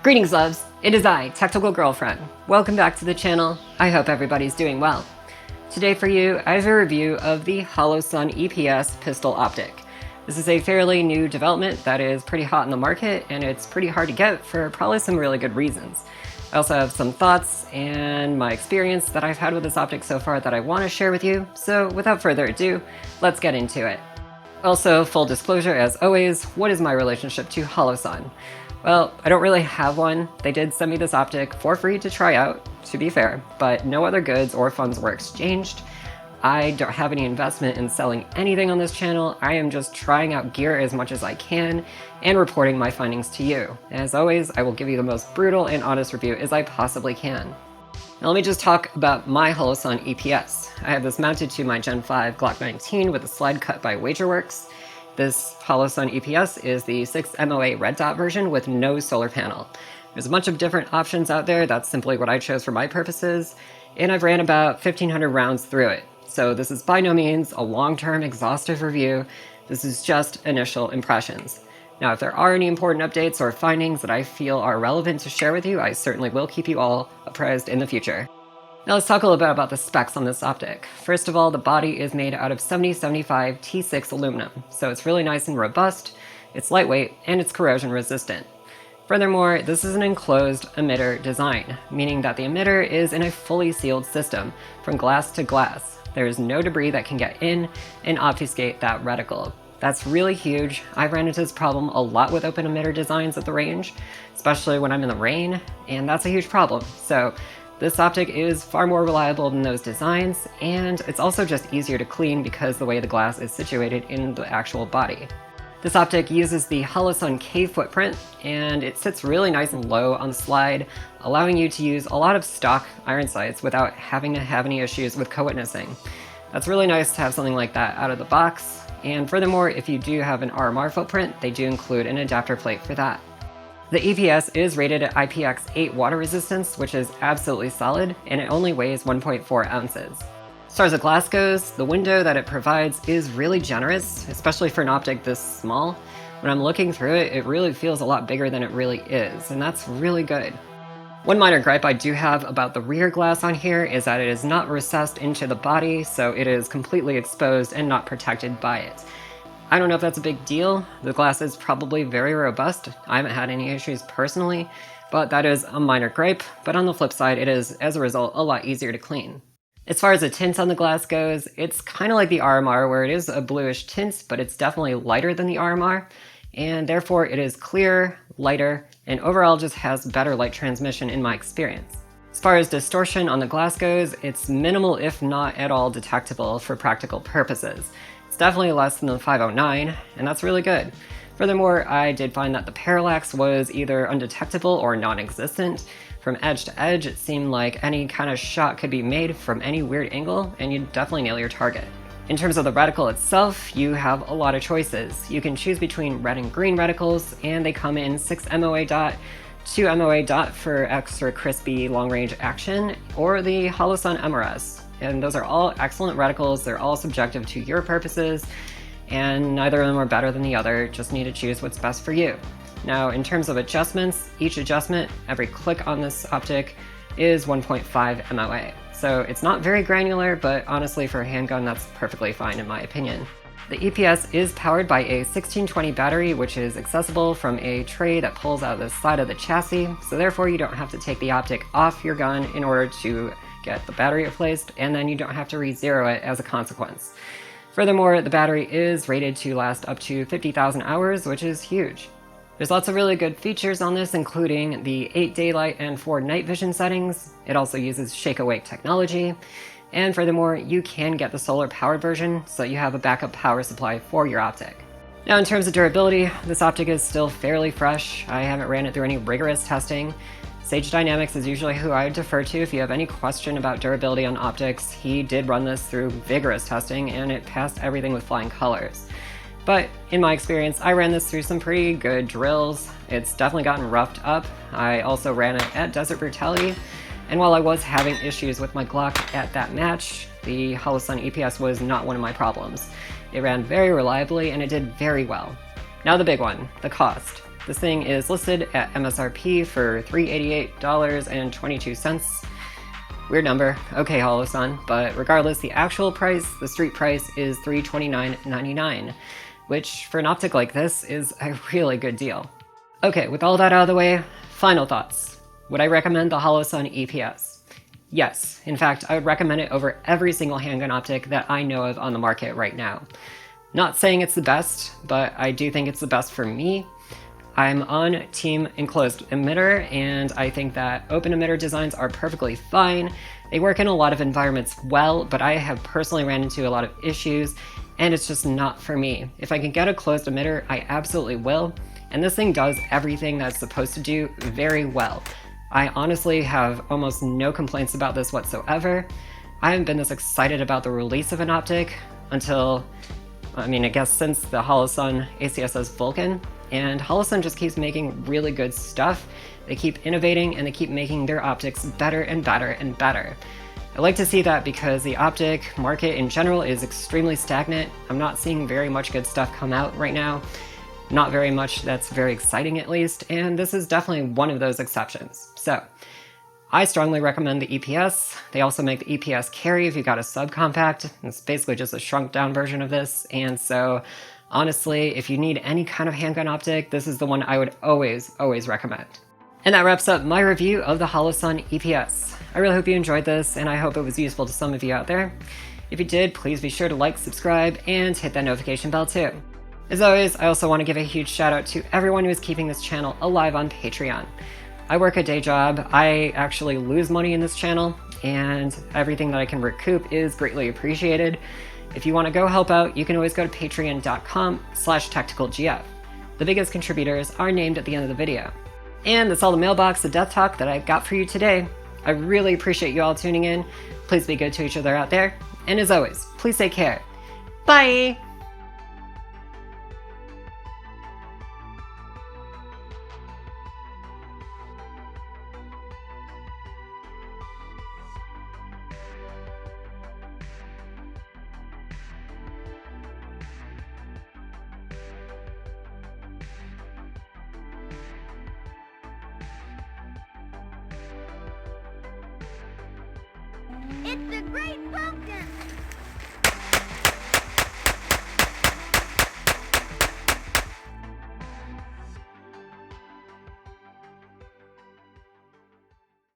Greetings, loves. It is I, Tacticool Girlfriend. Welcome back to the channel. I hope everybody's doing well. Today for you, I have a review of the Holosun EPS Pistol Optic. This is a fairly new development that is pretty hot in the market, and it's pretty hard to get for probably some really good reasons. I also have some thoughts and my experience that I've had with this optic so far that I want to share with you, so without further ado, let's get into it. Also, full disclosure as always, what is my relationship to Holosun? Well, I don't really have one. They did send me this optic for free to try out, to be fair, but no other goods or funds were exchanged. I don't have any investment in selling anything on this channel. I am just trying out gear as much as I can and reporting my findings to you. As always, I will give you the most brutal and honest review as I possibly can. Now let me just talk about my Holosun EPS. I have this mounted to my Gen 5 Glock 19 with a slide cut by Wagerworks. This Holosun EPS is the 6 MOA red dot version with no solar panel. There's a bunch of different options out there. That's simply what I chose for my purposes, and I've ran about 1,500 rounds through it. So this is by no means a long-term exhaustive review. This is just initial impressions. Now, if there are any important updates or findings that I feel are relevant to share with you, I certainly will keep you all apprised in the future. Now let's talk a little bit about the specs on this optic. First of all, the body is made out of 7075 T6 aluminum, so it's really nice and robust, it's lightweight, and it's corrosion resistant. Furthermore, this is an enclosed emitter design, meaning that the emitter is in a fully sealed system from glass to glass. There is no debris that can get in and obfuscate that reticle. That's really huge. I've ran into this problem a lot with open emitter designs at the range, especially when I'm in the rain, and that's a huge problem. So this optic is far more reliable than those designs, and it's also just easier to clean because the way the glass is situated in the actual body. This optic uses the Holosun K footprint, and it sits really nice and low on the slide, allowing you to use a lot of stock iron sights without having to have any issues with co-witnessing. That's really nice to have something like that out of the box, and furthermore, if you do have an RMR footprint, they do include an adapter plate for that. The EPS is rated at IPX8 water resistance, which is absolutely solid, and it only weighs 1.4 ounces. As far as the glass goes, the window that it provides is really generous, especially for an optic this small. When I'm looking through it, it really feels a lot bigger than it really is, and that's really good. One minor gripe I do have about the rear glass on here is that it is not recessed into the body, so it is completely exposed and not protected by it. I don't know if that's a big deal. The glass is probably very robust. I haven't had any issues personally, but that is a minor gripe. But on the flip side, it is, as a result, a lot easier to clean. As far as the tint on the glass goes, it's kind of like the RMR, where it is a bluish tint, but it's definitely lighter than the RMR, and therefore it is clearer, lighter, and overall just has better light transmission in my experience. As far as distortion on the glass goes, it's minimal if not at all detectable for practical purposes. It's definitely less than the 509, and that's really good. Furthermore, I did find that the parallax was either undetectable or non-existent. From edge to edge, it seemed like any kind of shot could be made from any weird angle, and you'd definitely nail your target. In terms of the reticle itself, you have a lot of choices. You can choose between red and green reticles, and they come in 6 MOA dot, 2 MOA dot for extra crispy long-range action, or the Holosun MRS. And those are all excellent reticles. They're all subjective to your purposes, and neither of them are better than the other. Just need to choose what's best for you. Now, in terms of adjustments, each adjustment, every click on this optic, is 1.5 MOA. So it's not very granular, but honestly for a handgun, that's perfectly fine in my opinion. The EPS is powered by a 1620 battery, which is accessible from a tray that pulls out the side of the chassis, so therefore you don't have to take the optic off your gun in order to get the battery replaced, and then you don't have to re-zero it as a consequence. Furthermore, the battery is rated to last up to 50,000 hours, which is huge. There's lots of really good features on this, including the 8 daylight and 4 night vision settings. It also uses shake-awake technology, and furthermore, you can get the solar-powered version, so you have a backup power supply for your optic. Now, in terms of durability, this optic is still fairly fresh. I haven't ran it through any rigorous testing. Sage Dynamics is usually who I would defer to if you have any question about durability on optics. He did run this through vigorous testing, and it passed everything with flying colors. But in my experience, I ran this through some pretty good drills. It's definitely gotten roughed up. I also ran it at Desert Brutality, and while I was having issues with my Glock at that match, the Holosun EPS was not one of my problems. It ran very reliably, and it did very well. Now the big one, the cost. This thing is listed at MSRP for $388.22. Weird number, okay Holosun, but regardless, the actual price, the street price, is $329.99, which for an optic like this is a really good deal. Okay, with all that out of the way, final thoughts. Would I recommend the Holosun EPS? Yes, in fact, I would recommend it over every single handgun optic that I know of on the market right now. Not saying it's the best, but I do think it's the best for me. I'm on team enclosed emitter, and I think that open emitter designs are perfectly fine. They work in a lot of environments well, but I have personally ran into a lot of issues, and it's just not for me. If I can get a closed emitter, I absolutely will, and this thing does everything that it's supposed to do very well. I honestly have almost no complaints about this whatsoever. I haven't been this excited about the release of an optic until, I guess since the Holosun ACSS Vulcan, and Holosun just keeps making really good stuff. They keep innovating and they keep making their optics better and better and better. I like to see that because the optic market in general is extremely stagnant. I'm not seeing very much good stuff come out right now. Not very much that's very exciting at least, and this is definitely one of those exceptions. So, I strongly recommend the EPS. They also make the EPS Carry if you got a subcompact. It's basically just a shrunk down version of this, and so honestly, if you need any kind of handgun optic, this is the one I would always recommend. And that wraps up my review of the Holosun EPS. I really hope you enjoyed this, and I hope it was useful to some of you out there. If you did, please be sure to like, subscribe, and hit that notification bell too. As always, I also want to give a huge shout out to everyone who is keeping this channel alive on Patreon. I work a day job, I actually lose money in this channel, and everything that I can recoup is greatly appreciated. If you want to go help out, you can always go to patreon.com/tacticalgf. The biggest contributors are named at the end of the video. And that's all the mailbox, the death talk that I got for you today. I really appreciate you all tuning in. Please be good to each other out there. And as always, please take care. Bye! It's the Great Pumpkin!